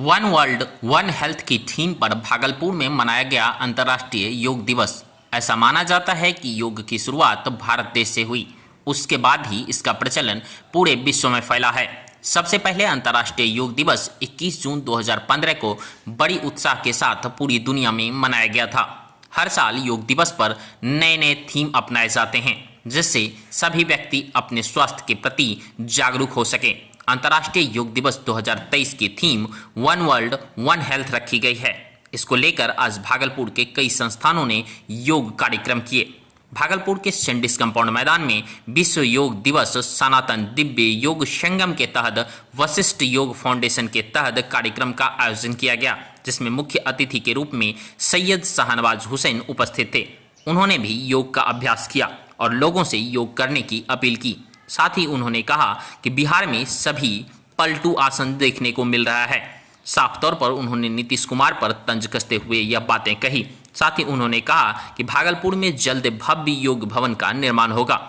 One world one health की theme पर भागलपुर में मनाया गया अंतर्राष्ट्रीय योग दिवस। ऐसा माना जाता है कि योग की शुरुआत भारत देश से हुई, उसके बाद ही इसका प्रचलन पूरे विश्व में फैला है। सबसे पहले अंतर्राष्ट्रीय योग दिवस 21 जून 2015 को बड़ी उत्साह के साथ पूरी दुनिया में मनाया गया था। हर साल योग दिवस पर नए नए थीम अपनाए जाते हैं, जिससे सभी व्यक्ति अपने स्वास्थ्य के प्रति जागरूक हो सके। अंतर्राष्ट्रीय योग दिवस 2023 की theme one world one health रखी गई है। इसको लेकर आज भागलपुर के कई संस्थानों ने योग कार्यक्रम किए। भागलपुर के सेंडिस कंपाउंड मैदान में विश्व योग दिवस सनातन दिव्य योग संगम के तहत वशिष्ठ योग फाउंडेशन के तहत कार्यक्रम का आयोजन किया गया, जिसमें मुख्य अतिथि के रूप में सैयद शाहनवाज हुसैन उपस्थित थे। उन्होंने भी योग का अभ्यास किया और लोगों से योग करने की अपील की। साथ ही उन्होंने कहा कि बिहार में सभी पलटू आसन देखने को मिल रहा है। साफ तौर पर उन्होंने नीतीश कुमार पर तंज कसते हुए यह बातें कही। साथ ही उन्होंने कहा कि भागलपुर में जल्द भव्य योग भवन का निर्माण होगा,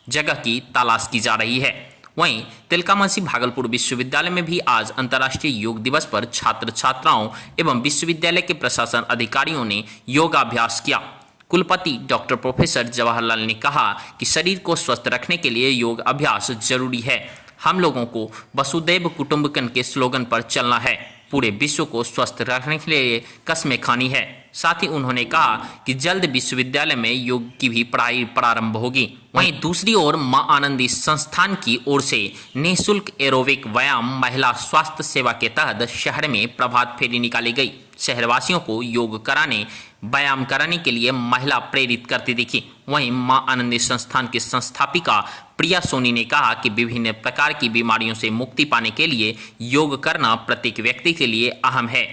जगह की तलाश की जा रही है। वहीं तिलकामांझी भागलपुर विश्वविद्यालय में भी आज अंतर्राष्ट्रीय योग दिवस पर छात्र छात्राओं एवं विश्वविद्यालय के प्रशासन अधिकारियों ने योगाभ्यास किया। कुलपति डॉक्टर प्रोफेसर जवाहरलाल ने कहा कि शरीर को स्वस्थ रखने के लिए योग अभ्यास जरूरी है। हम लोगों को वसुदैव कुटुंबकम के स्लोगन पर चलना है। पूरे विश्व को स्वस्थ रखने के लिए कस्में खानी है। साथ ही उन्होंने कहा कि जल्द विश्वविद्यालय में योग की भी पढ़ाई प्रारंभ होगी। वहीं दूसरी ओर मां आनंदी संस्थान की ओर से निःशुल्क एरोबिक व्यायाम महिला स्वास्थ्य सेवा के तहत शहर में प्रभात फेरी निकाली गई। शहरवासियों को योग कराने व्यायाम कराने के लिए महिला प्रेरित करती दिखी। वहीं मां आनंदी संस्थान की संस्थापिका प्रिया सोनी ने कहा कि विभिन्न प्रकार की बीमारियों से मुक्ति पाने के लिए योग करना प्रत्येक व्यक्ति के लिए अहम है।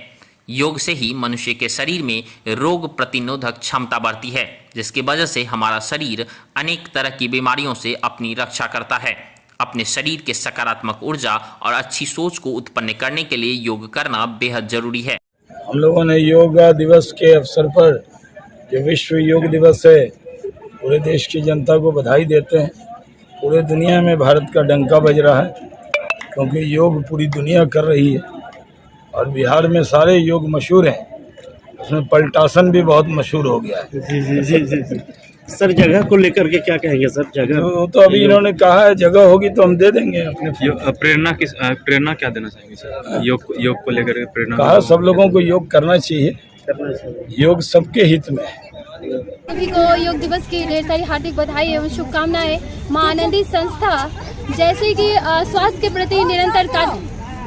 योग से ही मनुष्य के शरीर में रोग प्रतिरोधक क्षमता बढ़ती है, जिसकी वजह से हमारा शरीर अनेक तरह की बीमारियों से अपनी रक्षा करता है। अपने शरीर के सकारात्मक ऊर्जा और अच्छी सोच को उत्पन्न करने के लिए योग करना बेहद जरूरी है। हम लोगों ने योगा दिवस के अवसर पर, जो विश्व योग दिवस है, पूरे देश की जनता को बधाई देते हैं। पूरे दुनिया में भारत का डंका बज रहा है, क्योंकि योग पूरी दुनिया कर रही है और बिहार में सारे योग मशहूर हैं। उसमें पलटासन भी बहुत मशहूर हो गया है। जी जी जी जी जी सर, जगह को लेकर के क्या कहेंगे सर? जगह तो अभी इन्होंने कहा है जगह होगी तो हम दे देंगे। अपने प्रेरणा क्या देना चाहेंगे सर? योग को लेकर के प्रेरणा कहा सब लोगों को योग करना चाहिए। योग सबके हित में है। सभी को योग दिवस की ढेर सारी हार्दिक बधाई एवं शुभकामनाएं। मां आनंदी संस्था जैसे कि स्वास्थ्य के प्रति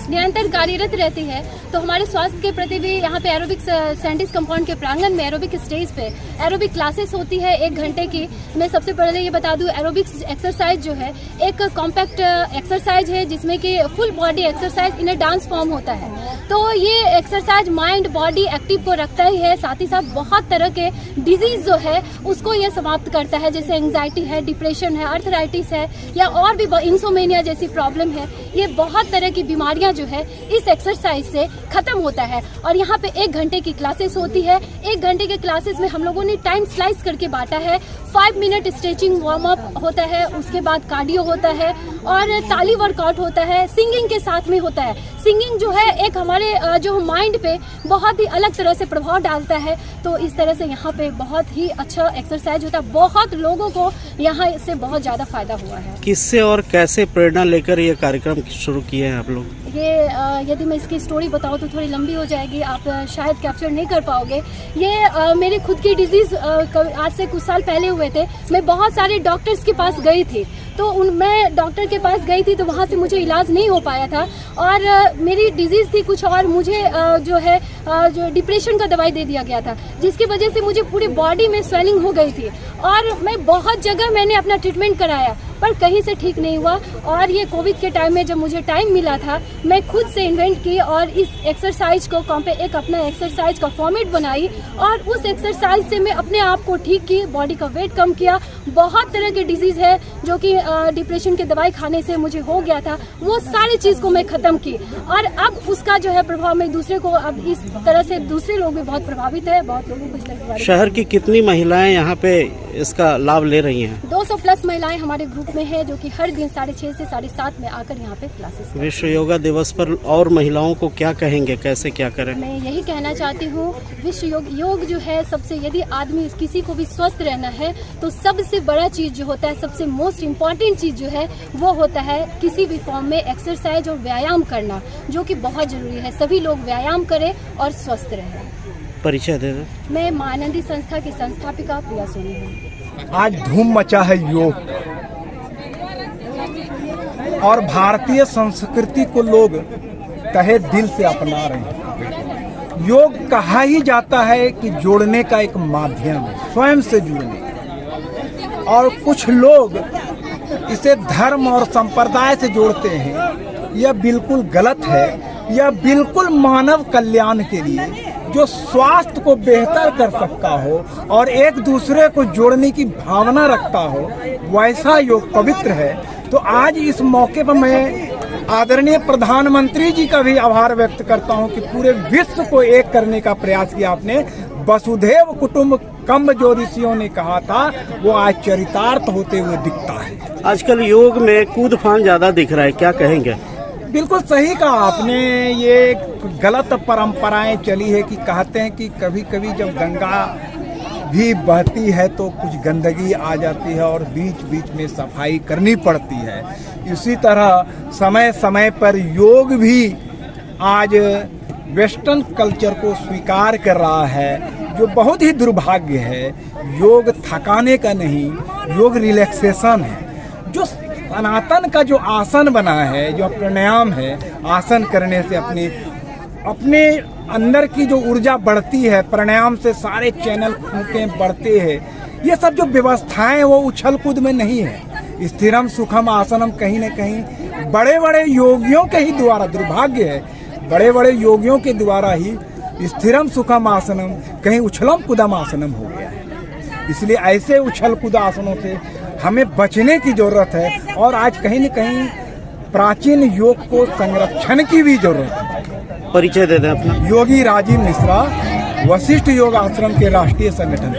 निरंतर कार्यरत रहती है, तो हमारे स्वास्थ्य के प्रति भी यहाँ पे एरोबिक सेंडिस कंपाउंड के प्रांगण में एरोबिक स्टेज पे एरोबिक क्लासेस होती है 1 घंटे की। मैं सबसे पहले ये बता दूं, एरोबिक्स एक्सरसाइज जो है एक कॉम्पैक्ट एक्सरसाइज है, जिसमें कि full body exercise in a dance form होता है। तो ये एक्सरसाइज माइंड बॉडी एक्टिव को रखता ही है, साथ ही साथ बहुत तरह के डिजीज जो है उसको ये समाप्त करता है, जैसे एंग्जाइटी है, डिप्रेशन है, आर्थराइटिस है, या और भी इंसोमेनिया जैसी प्रॉब्लम है। ये बहुत तरह की बीमारियां जो है इस एक्सरसाइज से खत्म होता है। और यहाँ पे 1 घंटे की क्लासेस होती है। 1 घंटे के क्लासेस में हम लोगों ने टाइम स्लाइस करके बांटा है। 5 मिनट स्ट्रेचिंग वार्म अप होता है, उसके बाद कार्डियो होता है और ताली वर्कआउट होता है, सिंगिंग के साथ में होता है। सिंगिंग जो है एक हमारे जो माइंड पे बहुत ही अलग तरह से प्रभाव डालता है। तो इस तरह से यहाँ पे बहुत ही अच्छा एक्सरसाइज होता है। बहुत लोगों को यहाँ से बहुत ज्यादा फायदा हुआ है। किससे और कैसे प्रेरणा लेकर ये कार्यक्रम शुरू किए हैं आप लोग? ये यदि मैं इसकी स्टोरी बताऊं तो थोड़ी लंबी हो जाएगी, आप शायद कैप्चर नहीं कर पाओगे। ये मेरी खुद की डिजीज आज से कुछ साल पहले हुए थे। मैं बहुत सारे डॉक्टर्स के पास गई थी, तो मैं डॉक्टर के पास गई थी तो वहाँ से मुझे इलाज नहीं हो पाया था और मेरी डिजीज़ थी कुछ और। मुझे जो डिप्रेशन का दवाई दे दिया गया था, जिसकी वजह से मुझे पूरी बॉडी में स्वेलिंग हो गई थी और मैं बहुत जगह मैंने अपना ट्रीटमेंट कराया पर कहीं से ठीक नहीं हुआ। और ये कोविड के टाइम में जब मुझे टाइम मिला था, मैं खुद से इन्वेंट की और इस एक्सरसाइज को एक अपना एक्सरसाइज का फॉर्मेट बनाई और उस एक्सरसाइज से मैं अपने आप को ठीक की, बॉडी का वेट कम किया। बहुत तरह के डिजीज है जो कि डिप्रेशन के दवाई खाने से मुझे हो गया था, वो सारी चीज को मैं खत्म की और अब उसका जो है प्रभाव मैं दूसरे को, अब इस तरह से दूसरे लोग भी बहुत प्रभावित है। बहुत लोगों को इस तरह के शहर की कितनी महिलाएं यहाँ पे इसका लाभ ले रही हैं? 200 प्लस महिलाएं हमारे ग्रुप में है जो कि हर दिन 6:30 से 7:30 में आकर यहाँ पे क्लासेस। विश्व योगा दिवस पर और महिलाओं को क्या कहेंगे, कैसे क्या करें? मैं यही कहना चाहती हूँ, विश्व योग जो है सबसे, यदि आदमी किसी को भी स्वस्थ रहना है तो सबसे बड़ा चीज जो होता है, सबसे मोस्ट इम्पॉर्टेंट चीज जो है वो होता है किसी भी फॉर्म में एक्सरसाइज और व्यायाम करना, जो कि बहुत जरूरी है। सभी लोग व्यायाम करें और स्वस्थ रहें। परिचय दे दें। मैं मानंदी संस्था की संस्थापिका प्रिया सोनी हूँ। आज धूम मचा है योग, और भारतीय संस्कृति को लोग तहे दिल से अपना रहे हैं। योग कहा ही जाता है कि जोड़ने का एक माध्यम है, स्वयं से जुड़ने, और कुछ लोग इसे धर्म और संप्रदाय से जोड़ते हैं। यह बिल्कुल गलत है। यह बिल्कुल मानव कल्याण के लिए, जो स्वास्थ्य को बेहतर कर सकता हो और एक दूसरे को जोड़ने की भावना रखता हो, वैसा योग पवित्र है। तो आज इस मौके पर मैं आदरणीय प्रधानमंत्री जी का भी आभार व्यक्त करता हूं कि पूरे विश्व को एक करने का प्रयास किया आपने। वसुधैव कुटुंबकम जो ऋषियों ने कहा था, वो आज चरितार्थ होते हुए दिखता है। आजकल योग में कूद फान ज्यादा दिख रहा है, क्या कहेंगे? बिल्कुल सही कहा आपने। ये गलत परंपराएं चली है कि कहते हैं कि कभी कभी जब गंगा भी बहती है तो कुछ गंदगी आ जाती है और बीच बीच में सफाई करनी पड़ती है। इसी तरह समय समय पर योग भी आज वेस्टर्न कल्चर को स्वीकार कर रहा है, जो बहुत ही दुर्भाग्य है। योग थकाने का नहीं, योग रिलैक्सेशन है। जो सनातन का जो आसन बना है, जो प्राणायाम है, आसन करने से अपने अंदर की जो ऊर्जा बढ़ती है, प्राणायाम से सारे चैनल खुलते बढ़ते हैं। ये सब जो व्यवस्थाएं वो उछल कूद में नहीं है। स्थिरम सुखम आसनम कहीं न कहीं बड़े बड़े योगियों के ही द्वारा, दुर्भाग्य है, बड़े बड़े योगियों के द्वारा ही स्थिरम सुखम आसनम कहीं उछलम कूदम आसनम हो गया है। इसलिए ऐसे उछल कूद आसनों से हमें बचने की जरूरत है, और आज कहीं न कहीं प्राचीन योग को संरक्षण की भी जरूरत है। परिचय दे दें अपना। योगी राजीव मिश्रा, वशिष्ठ योग आश्रम के राष्ट्रीय संगठन।